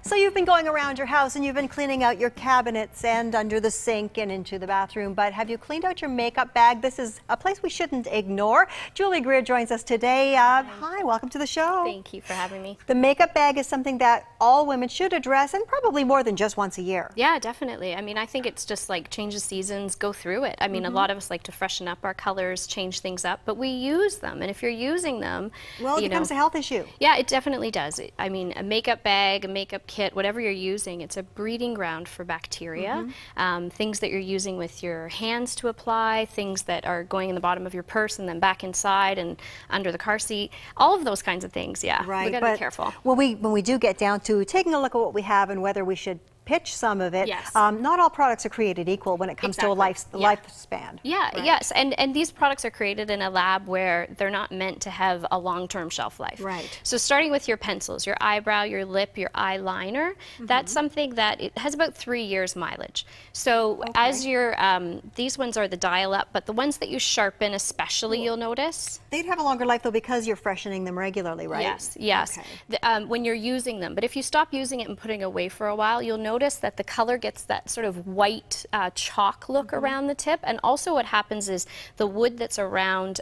So you've been going around your house and you've been cleaning out your cabinets and under the sink and into the bathroom, but have you cleaned out your makeup bag? This is a place we shouldn't ignore. Julie Greer joins us today. Hi, welcome to the show. Thank you for having me. The makeup bag is something that all women should address, and probably more than just once a year. Yeah, definitely. I mean, I think it's just like change the seasons, go through it. I mean, a lot of us like to freshen up our colors, change things up, but we use them, and if you're using them, well, it becomes a health issue. Yeah, it definitely does. I mean, a makeup bag, a makeup kit, whatever you're using, it's a breeding ground for bacteria. Things that you're using with your hands to apply, things that are going in the bottom of your purse and then back inside and under the car seat, all of those kinds of things, yeah. Right, we gotta be careful. When we do get down to taking a look at what we have and whether we should pitch some of it. Yes. Not all products are created equal when it comes to a lifespan. Yeah, right? Yes, and these products are created in a lab where they're not meant to have a long-term shelf life. Right. So starting with your pencils, your eyebrow, your lip, your eyeliner, that's something that it has about 3 years mileage. So as you're, these ones are the dial-up, but the ones that you sharpen especially, you'll notice. They'd have a longer life though because you're freshening them regularly, right? Yes, yes. Okay. When you're using them, but if you stop using it and putting it away for a while, you'll notice that the color gets that sort of white chalk look around the tip, and also what happens is the wood that's around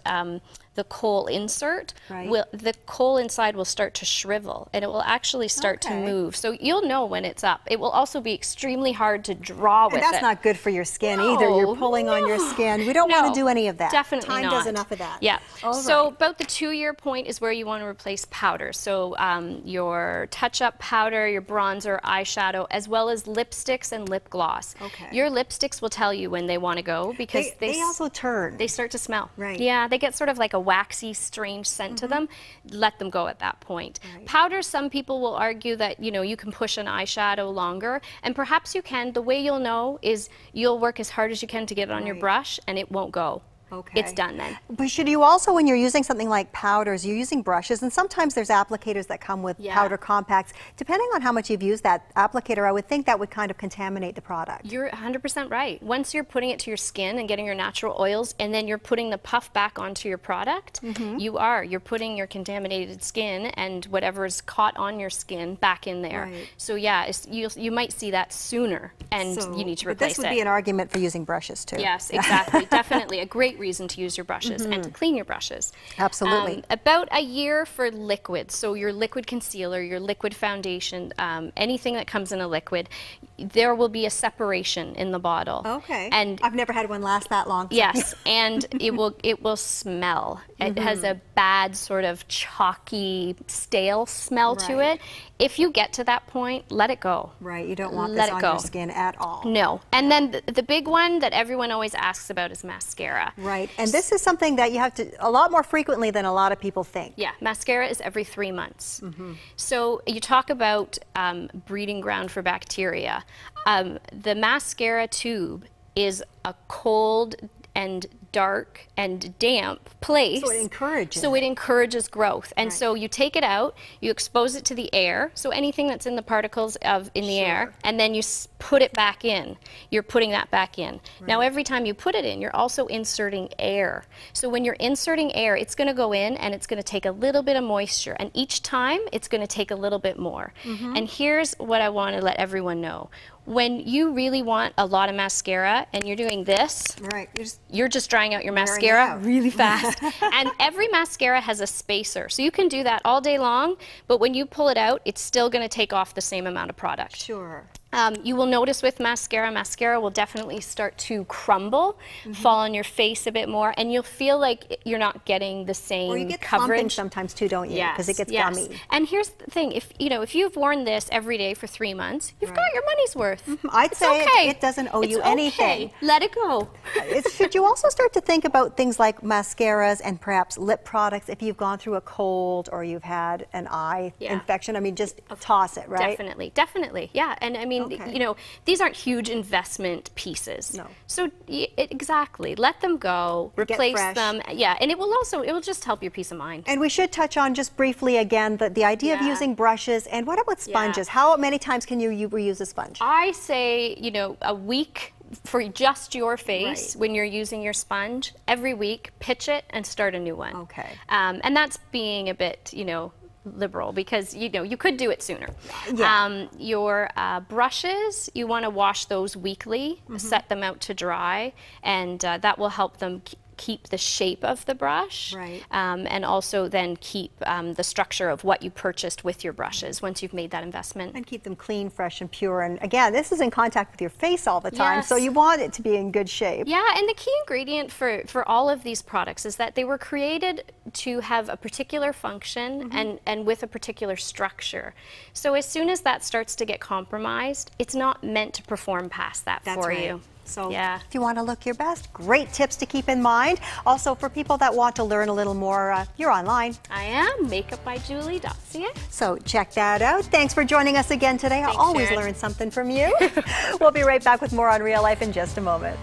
the coal insert, the coal inside will start to shrivel, and it will actually start to move. So you'll know when it's up. It will also be extremely hard to draw with it. And that's not good for your skin either. You're pulling on your skin. We don't want to do any of that. Definitely not. Time does enough of that. Yeah. All so right. about the 2-year point is where you want to replace powder. So your touch-up powder, your bronzer, eyeshadow, as well as lipsticks and lip gloss. Okay. Your lipsticks will tell you when they want to go because they also turn. They start to smell. Right. Yeah, they get sort of like a waxy, strange scent to them. Let them go at that point. Right. Powder, some people will argue that, you know, you can push an eyeshadow longer, and perhaps you can. The way you'll know is you'll work as hard as you can to get it on your brush, and it won't go. Okay. It's done then. But should you also, when you're using something like powders, you're using brushes, and sometimes there's applicators that come with powder compacts. Depending on how much you've used that applicator, I would think that would kind of contaminate the product. You're 100% right. Once you're putting it to your skin and getting your natural oils, and then you're putting the puff back onto your product, you're putting your contaminated skin and whatever's caught on your skin back in there. Right. So yeah, you might see that sooner, and you need to replace it. But this would be an argument for using brushes too. Yes, exactly. Definitely a great reason to use your brushes and to clean your brushes. Absolutely. About a year for liquids. So your liquid concealer, your liquid foundation, anything that comes in a liquid, there will be a separation in the bottle. Okay. And I've never had one last that long. Yes, and it will smell. It has a bad sort of chalky, stale smell to it. If you get to that point, let it go. Right. You don't want this on your skin at all. No. And then the big one that everyone always asks about is mascara. Right. And this is something that you have to a lot more frequently than a lot of people think. Yeah, mascara is every 3 months. So you talk about breeding ground for bacteria. The mascara tube is a cold and dark and damp place. So it encourages. So it encourages growth. And so you take it out, you expose it to the air, so anything that's in the particles in the air, and then you put it back in. You're putting that back in. Now every time you put it in, you're also inserting air. So when you're inserting air, it's going to go in and it's going to take a little bit of moisture, and each time it's going to take a little bit more. And here's what I want to let everyone know. When you really want a lot of mascara and you're doing this, you're just drying out your mascara really fast. And every mascara has a spacer, so you can do that all day long, but when you pull it out, it's still going to take off the same amount of product. Sure. You will notice with mascara will definitely start to crumble, fall on your face a bit more, and you'll feel like you're not getting the same or you get coverage sometimes too, don't you? Because it gets gummy. And here's the thing: if you've worn this every day for 3 months, you've got your money's worth. I'd say it doesn't owe you anything. Let it go. Should you also start to think about things like mascaras and perhaps lip products if you've gone through a cold or you've had an eye infection? I mean, just toss it, right? Definitely, definitely, yeah. And I mean, you know, these aren't huge investment pieces. No. So exactly, let them go, replace them. Yeah, and it will just help your peace of mind. And we should touch on just briefly again the idea of using brushes, and what about sponges? How many times can you reuse a sponge? I say, you know, a week for just your face when you're using your sponge. Every week, pitch it and start a new one. Okay. And that's being a bit, you know, liberal because you could do it sooner. Yeah. Your brushes, you want to wash those weekly, set them out to dry, and that will help them keep the shape of the brush, right. And also then keep the structure of what you purchased with your brushes once you've made that investment. And keep them clean, fresh, and pure. And again, this is in contact with your face all the time, yes. so you want it to be in good shape. Yeah, and the key ingredient for all of these products is that they were created to have a particular function and with a particular structure. So as soon as that starts to get compromised, it's not meant to perform past that for you. So yeah. if you want to look your best, great tips to keep in mind. Also, for people that want to learn a little more, you're online. I am, makeupbyjulie.ca. So check that out. Thanks for joining us again today. Thanks, I always Sharon. learn something from you. We'll be right back with more on Real Life in just a moment.